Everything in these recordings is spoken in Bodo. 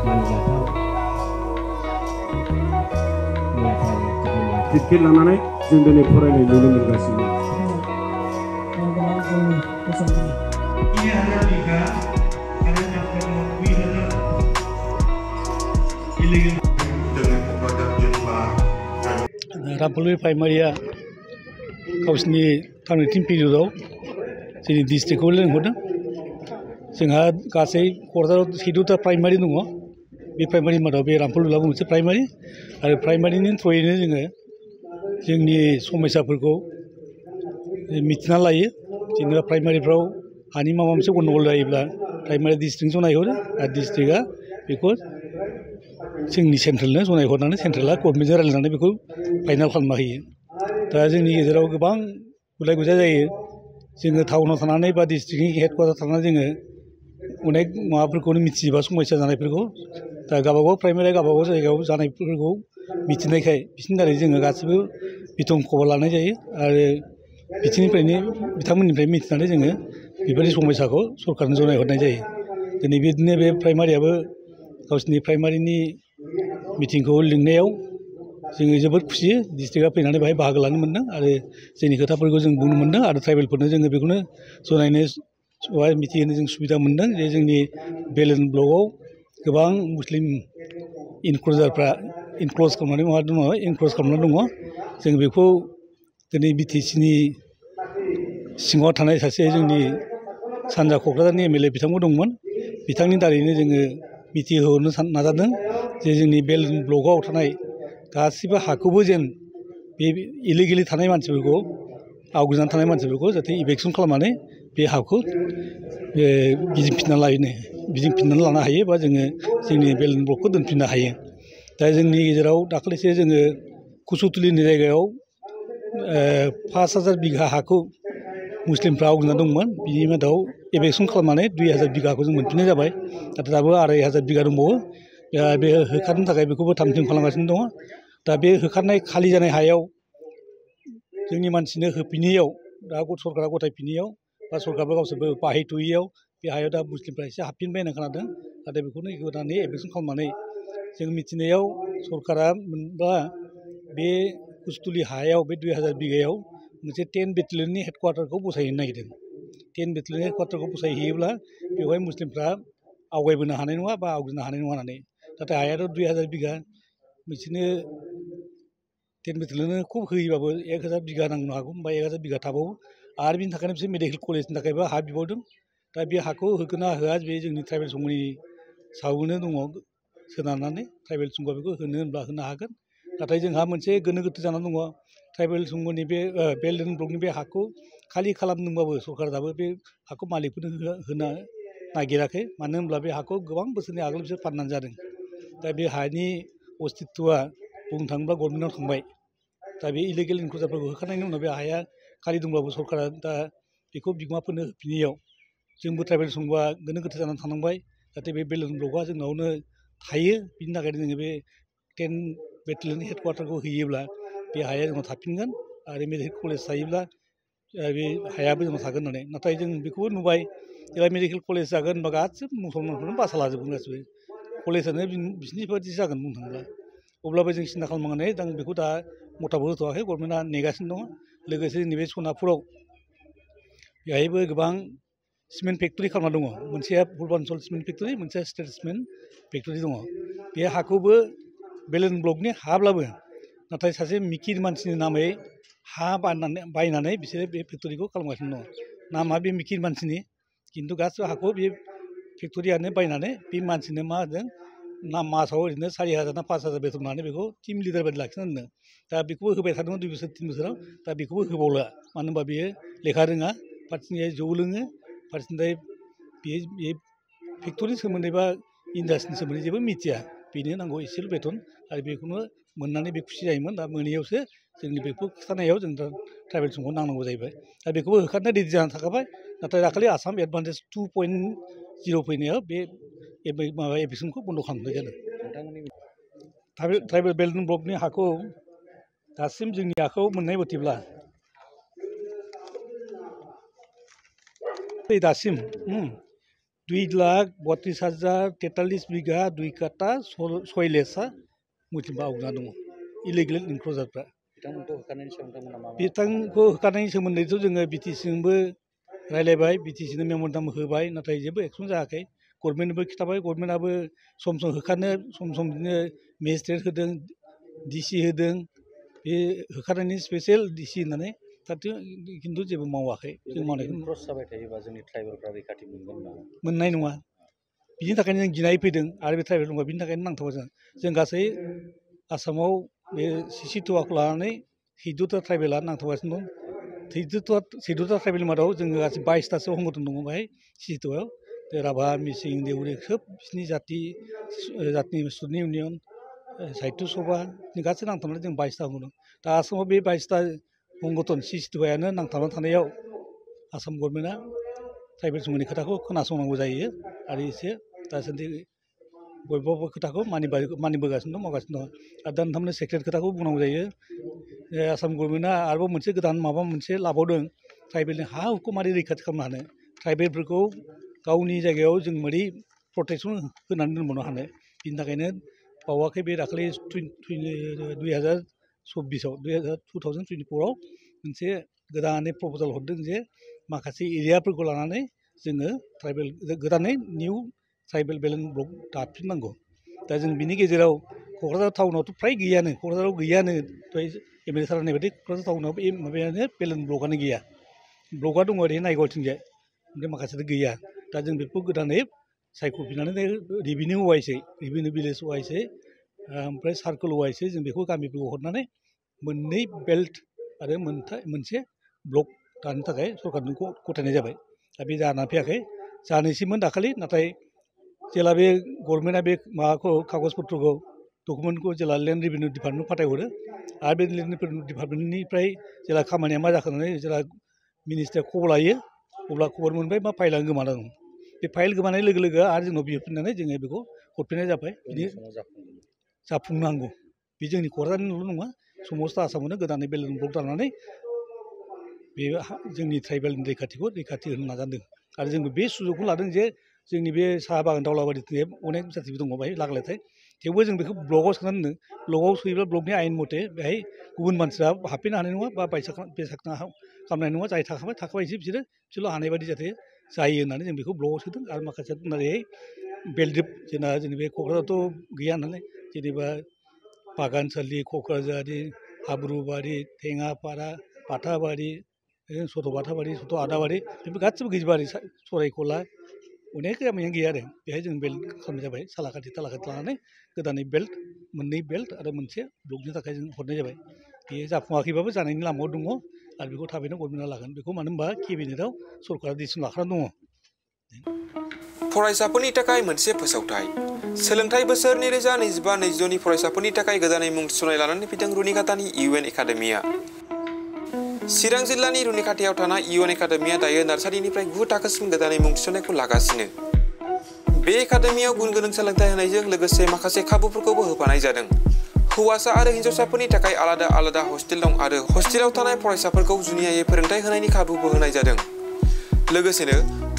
मानिजाथाव क्रिकेट लानानै जों दिनै फरायनाय नुनो मोनगासिनो। रामफलि प्राइमारिया गावसिनि थांनाय टिम पिरियडआव जोंनि डिस्ट्रिक्टखौ लिंहरदों। जोंहा गासै क'क्राझाराव 14टा प्राइमारि दङ। बे प्राइमारि मादाव बे रामफलुलाबो मोनसे प्राइमारि आरो प्राइमारिनि थ्रुयैनो जोङो जोंनि समस्याफोरखौ मिथिना लायो। जेनेबा प्राइमारिफ्राव हानि माबा मोनसे गन्डगल जायोब्ला प्राइमारि डिस्ट्रिक्टजों जनायहरो आरो डिस्ट्रिक्टआ बेखौ जोंनि सेन्ट्रेलनो जनायहरनानै सेन्ट्रेला गभर्नमेन्टजों रायज्लायनानै बेखौ फाइनाल खालामना होयो। दा जोंनि गेजेराव गोबां गुलाय गुजाय जायो। जोङो टाउनाव थानानै बा डिस्ट्रिक्टनि हेडकुवार्टार थानानै जोङो अनेक माबाफोरखौनो मिथिजोबा समस्या जानायफोरखौ। दा गावबागाव प्राइमारिया गावबागाव जायगायाव जानायफोरखौ मिथिनायखाय बिसोरनि दारै जोङो गासिबो बिथं खबर लानाय जायो आरो बिथांमोननिफ्राय मिथिनानै जोङो बेबायदि समस्याखौ सरकारनो जनायहरनाय जायो। दिनै बिदिनो बे प्राइमारियाबो गावसिनि प्राइमारिनि मिटिंखौ लिंनायाव जोङो जोबोद खुसि डिस्ट्रिक्टआ फैनानै बेहाय बाहागो लानो मोनदों आरो जोंनि खोथाफोरखौ जों बुंनो मोनदों आरो ट्राइबेलफोरनो जोङो बेखौनो जनायनो मिथिहोनो जों सुबिदा मोनदों जे जोंनि बेलेन ब्लकआव गोबां मुस्लिम इनक्लुजारफ्रा इनक्ल'ज खालामनानै दङ। जों बेखौ दिनै BTCनि सिङाव थानाय सासे जोंनि सानजा क'क्राझारनि MLA बिथांबो दंमोन। बिथांनि दारैनो जोङो मिथिहोहरनो नाजादों जे जोंनि बेलेन ब्लकआव थानाय गासिबो हाखौबो जेन बे इलिगेलि थानाय मानसिफोरखौ आवग्रिनानै थानाय मानसिफोरखौ जाहाथे इभेक्सन खालामनानै बे हाखौ गिदिंफिननानै लानो हायो बा जोङो जोंनि बेलेन ब्लकखौ दोनफिननो हायो। दा जोंनि गेजेराव दाखालिसो जोङो कुसुतुलिनि जायगायाव 5,000 बिघा हाखौ मुस्लिमफ्रा आवग्रिना दंमोन। बिनि मादाव इभेक्सन खालामनानै 2,000 बिघाखौ जों मोनफिननाय जाबाय। नाथाय दाबो 2,500 बिघा दंबावो। बे होखारनो थाखाय बेखौबो थाम थिम खालामगासिनो दङ। दा बे होखारनाय खालि जानाय हायाव जोंनि मानसिनो होफिनैयाव दा सरकारा गथायफिनैयाव बा सरकाराबो गावसोरबो बाहायथ'यैयाव बे हायाव दा मुस्लिमफ्रा एसे हाबफिनबाय होनना खोनादों। नाथाय बेखौनो होनानै इभेक्सन खालामनानै जों मिथिनायाव सरकारा मोनबा बे कुसुतुलि हायाव बे 2,000 बिघायाव मोनसे 10 बेटेलियननि हेडकुवार्टारखौ बसायहैनो नागिरदों। 10 बेटेलियननि हेडकुवार्टारखौ बसायहैयोब्ला बेवहाय मुस्लिमफ्रा आवगायबोनो हानाय नङा बा आवग्रिनो हानाय नङा होननानै। नाथाय हायाथ' 2,000 बिघा बिसोरनो 10 बेटेलियननो खुब होयोबाबो 1,000 बिघा नांनो हागौ बा 1,000 बिघा थाबावो आरो बिनि थाखायनो बिसोर मेडिकेल कलेजनि थाखायबो हा बिबावदों। दा बे हाखौ होगोन ना होआ बे जोंनि ट्राइबेल समनि सायावनो दङ सोनारनानै। ट्राइबेल संघआ बेखौ होनो होनब्ला होनो हागोन। नाथाय जोंहा मोनसे गोनो गोथो जानानै दङ। ट्राइबेल संघनि बे बेलेन ब्लकनि बे हाखौ खालि खालामदोंबाबो सरकारा दाबो बे हाखौ मालिकफोरनो होनो नागिराखै। मानो होनब्ला बे हाखौ गोबां बोसोरनि आगोल बिसोर फाननानै जादों। दा बे हानि अस्तित्वआ बुंनो थाङोब्ला गभर्नमेन्टआव थांबाय। दा बे इलिगेल इनक्लुजारफोरखौ होखारनायनि उनाव बे हाया खालि दंब्लाबो सरकारा दा बेखौ बिगोमाफोरनो होफिनैयाव जोंबो ट्राइबेल संघआ गोनो गोथो जानानै थानांबाय। जाहाथे बे बेलेन ब्लकआ जोंनावनो थायो। बिनि थाखायनो जोङो बे 10 बेटेलियननि हेडकुवार्टारखौ होयोब्ला बे हाया जोंनाव थाफिनगोन आरो मेडिकेल कलेज थायोब्ला बे हायाबो जोंनाव थागोन होननानै। नाथाय जों बेखौबो नुबाय जेब्ला मेडिकेल कलेज जागोन होनबा गासिबो मुसलमानफोरनो बासा लाजोबगोन गासिबो कलेजानो बिसिनि बायदि जागोन बुंनो थाङोब्ला। अब्लाबो जों सिन्था खालामनानै दा बेखौ दा मताबो होथ'वाखै। गभर्नमेन्टआ नेगासिनो दङ। लोगोसे जोंनि बे सनापुराव बेहायबो गोबां सिमेन्ट फेक्टरि खालामना दङ। मोनसेया पुर्बान्चल सिमेन्ट फेक्टरि, मोनसेया स्टेट सिमेन्ट फेक्टरि दङ। बे हाखौबो बेलेन ब्लकनि हाब्लाबो नाथाय सासे मिकिर मानसिनि नामै हा बायनानै बिसोरो बे फेक्टरिखौ खालामगासिनो दङ। नामा बे मिकिर मानसिनि, खिन्थु गासिबो हाखौ बे फेक्टरियानो बायनानै बे मानसिनो मा होदों मासाव ओरैनो 4,000 ना 5,000 बेथन होनानै बेखौ टिम लिडार बायदि लाखिना दोनदों। दा बेखौबो होबाय थादोंमोन 2 बोसोर 3 बोसोराव। दा बेखौबो होबावला। मानो होनबा बेयो लेखा रोङा, फारसेथिंजाय जौ लोङो, फारसेथिंजाय बे फेक्टरिनि सोमोन्दै बा इन्डास्ट्रिनि सोमोन्दै जेबो मिथिया। बेनो नांगौ एसेल' बेथन आरो बेखौनो मोननानै बे खुसि जायोमोन। दा मोनैयावसो जोंनि बेखौ खिथानायाव जों दा ट्राइबेल संघआव नांनांगौ जाहैबाय। दा बेखौबो होखारनो रेडि जानानै थाखाबाय। नाथाय दाखालि आसाम एडभान्टेज 2.0 फैनायाव बे माबा एभेक्सनखौ बन्द' खालामनाय जादों। ट्राइबेल बेलेन ब्लकनि हाखौ दासिम जोंनि आखायाव मोननाय मथेब्ला दासिम 2,32,043 बिघा 2 काटा 6 लेसा मुस्लिमफ्रा आवग्रिना दङ इलिगेल इनक्ल'जारफ्रा बिथांखौ होखारनायनि सोमोन्दैथ' जोङो बिटिसिजोंबो रायलायबाय बिटिसिनो मेम'रेन्डाम होबाय नाथाय जेबो एक्सन जायाखै गभर्नमेन्टनोबो खिथाबाय गभर्नमेन्टआबो सम सम होखारनो सम सम बिदिनो मेजिस्ट्रेट होदों डिसि होदों बे होखारनायनि स्पेसियेल डिसि होननानै खिन्थु जेबो मावाखै जों मावनायखौ क्रस जाबाय थायोबा जोंनि ट्राइबेलफ्रा रैखाथि मोनगोन नामा मोननाय नङा बिनि थाखायनो जों गिनाय फैदों आरो बे ट्राइबेल दंबा बिनि थाखायनो नांथाबा जों गासै आसामाव बे 62 लानानै 14टा ट्राइबेला नांथाबगासिनो दं 14टा ट्राइबेलनि मादाव जोङो गासै 22टासो संगठन दङ बेहाय 62आव राभा मिसिं देउरि सोब बिसिनि जातिनि स्टुडेन्ट इउनियन साहित्य सभा गासै नांथाबनानै जों 22टा दं दा आसामाव बे 22टा संगठन 62आनो नांथाबनानै थानायाव आसाम गभर्नमेन्टआ ट्राइबेल सोमोन्दै खोथाखौ खोनासंनांगौ जायो आरो एसे दासान्दि बयबो खोथाखौ मानिबोगासिनो दं मावगासिनो दं आरो दा नोंथांमोननो सेक्रेट खोथाखौ बुंनांगौ जायो आसाम गभर्नमेन्टआ आरोबाव मोनसे गोदान माबा मोनसे लाबावदों ट्राइबेलनि हा हुखौ मारै रैखाथि खालामनो हानो ट्राइबेलफोरखौ गावनि जायगायाव जों मारै प्रटेकसन होनानै दोनबावनो हानो बिनि थाखायनो बावाखै बे दाखालि 2024आव मोनसे गोदानै प्रप'जाल हरदों जे माखासे एरियाफोरखौ लानानै जोङो ट्राइबेल गोदानै निउ ट्राइबेल बेलेन्स ब्लक दाफिननांगौ दा जों बिनि गेजेराव क'क्राझार टाउनावथ' फ्राय गैयानो क'क्राझाराव गैयानो एमएलए सार होननाय बायदि क'क्राझार टाउनाव माबायानो बेलेन्स ब्लकआनो गैया ब्लकआ दङ ओरै नायगावथिंजाय ओमफ्राय माखासेथ' गैया दा जों बेखौ गोदानै सायख'फिननानै रेभिनिउ वाइसै रेभिनिउ भिलेज वाइसै ओमफ्राय सार्कोल वाइसै जों बेखौ गामिफोरखौ हरनानै मोननै बेल्ट आरो मोनसे ब्लक दानो थाखाय सरकारनो गथायनाय जाबाय दा बे जानानै फैयाखै जानोसैमोन दाखालि नाथाय जेला बे गभर्नमेन्टआ बे माबाखौ कागज पत्रखौ डकुमेन्टखौ जेला लेन्ड रेभिनिउ डिपार्टमेन्ट फाथायहरो आरो बे लेन्ड रेभिनिउ डिपार्टमेन्टनिफ्राय जेला खामानिया मा जाखो होननानै जेला मिनिस्टारा खबर लायो अब्ला खबर मोनबाय मा फाइलानो गोमाना दं बे फाइल गोमानाय लोगो लोगो आरो जोंनाव बिहरफिननानै जोङो बेखौ हरफिननाय जाबाय बिदि जाफुंनांगौ बे जोंनि क'क्राझारनिल' नङा समस्त आसामावनो गोदानै बेलेन्स ब्लक दानानै बे जोंनि ट्राइबेलनि रैखाथि होनो नाजादों आरो जोंबो बे सुजुगखौ लादों जे जोंनि बे साहा बागान दावलाबारि अनेक जाथिबो दङ बेहाय लागायलायथाय थेवबो जों बेखौ ब्लकआव सोनानै दोनदों ब्लकआव सोयोब्ला ब्लकनि आयेन मथे बेहाय गुबुन मानसिया हाबफैनो हानाय नङा बा बेसाद खालामनाय नङा जाय थाखाबायसै बिसोरल' हानाय बायदि जाहाथे जायो होननानै जों बेखौ ब्लकआव सोदों आरो माखासे ओरैहाय बेल्टदिप जोंनि बे क'क्राझारावथ' गैया नालाय जेनेबा बागानसालि क'क्राझारि हाब्रुबारि थेङापारा बाथाबारि सथ' बाथाबारि सथ' आदाबारि बेफोर गासिबो गैजोबा सरायखला अनेक गामियानो गैया आरो बेहाय जों बेल्ट खालामनाय जाबाय सालाकाथि तालाकाथि लानानै गोदानै बेल्ट मोननै बेल्ट आरो मोनसे ब्लकनि थाखाय जों हरनाय जाबाय बेयो जाफुङाखैबाबो जानायनि लामायाव दङ आरो बेखौ थाबैनो गभर्नमेन्टआ लागोन बेखौ मानो होनबा केबिनेटआव सरकारा डिसिसन लाखाना दङ फरायसाफोरनि थाखाय मोनसे फोसावथाय सोलोंथाइ बोसोर 2025-26नि फरायसाफोरनि थाखाय गोदानै मुं थिसननाय लानानै फैदों रुनिकाटानि इउएन एकाडेमिया चिरां जिल्लानि रुनिकाटायाव थानाय इउएन एकाडेमिया दायो नार्सारिनिफ्राय 9 थाखोसिम गोदानै मुं थिसननायखौ लागासिनो बे एकाडेमियाव गुन गोनां सोलोंथाइ होनायजों लोगोसे माखासे खाबुफोरखौबो होफानाय जादों हौवासा आरो हिन्जावसाफोरनि थाखाय आलादा आलादा हस्टेल दं आरो हस्टेलाव थानाय फरायसाफोरखौ जुनियायै फोरोंथाइ होनायनि खाबुबो होनाय जादों लोगोसेनो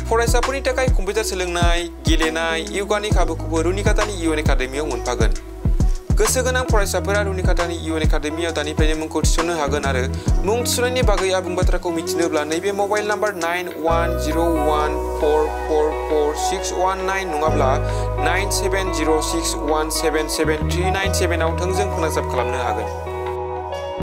फरायसाफोरनि थाखाय कम्पिउटार सोलोंनाय गेलेनाय योगानि खाबुखौबो रुनिकाटानि इउएन एकाडेमियाव मोनफागोन गोसो गोनां फरायसाफोरा रुनिकाटानि इउएन एकाडेमियाव दानिफ्रायनो मुंखौ थिसननो हागोन आरो मुं थिसननायनि बागै आबुं बाथ्राखौ मिथिनोब्ला नैबे मबाइल नाम्बार 9101444619 नङाब्ला 9706177397 आव थोंजों फोनांजाब खालामनो हागोन